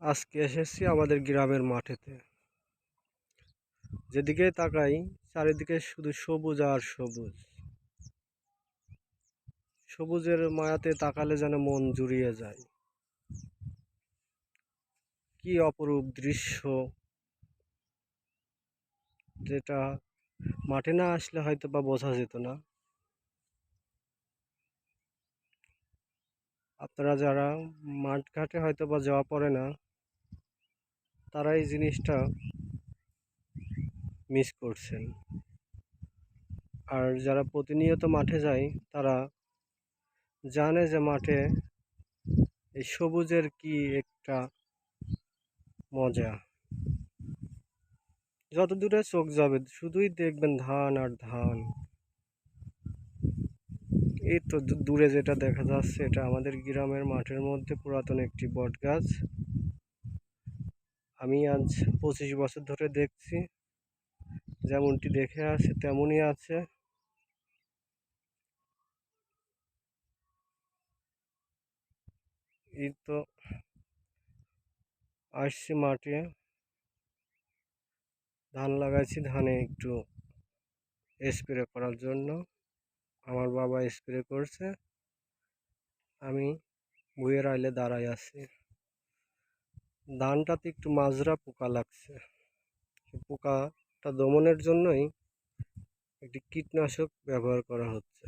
আজকে এসেছি আমাদের গ্রামের মাঠেতে। যেদিকে তাকাই চারিদিকে শুধু সবুজ আর সবুজ। সবুজের মায়াতে তাকালে যেন মন জুড়িয়ে যায়। কি অপরূপ দৃশ্য, যেটা মাঠে না আসলে হয়তো বা বোঝা যেত না। আপনারা যারা মাঠ ঘাটে হয়তো বা যাওয়া পড়ে না, তারা এই জিনিসটা মিস করছেন। আর যারা প্রতিনিয়ত মাঠে যায় তারা জানে যে মাঠে এই সবুজের কি একটা মজা। যত দূরে চোখ যাবে শুধুই দেখবেন ধান আর ধান। এই তো দূরে যেটা দেখা যাচ্ছে এটা আমাদের গ্রামের মাঠের মধ্যে পুরাতন একটি বট গাছ। আমি আজ 25 বছর ধরে দেখছি, যেমনটি দেখে আছে তেমনই আছে। এই তো আসছি মাঠে, ধান লাগাইছি, ধানে একটু স্প্রে করার জন্য। আমার বাবা স্প্রে করছে, আমি ভুঁইয়ের আইলে দাঁড়াই আছি। ধানটাতে একটু মাজরা পোকা লাগছে। পোকাটা দমনের জন্যই একটি কীটনাশক ব্যবহার করা হচ্ছে।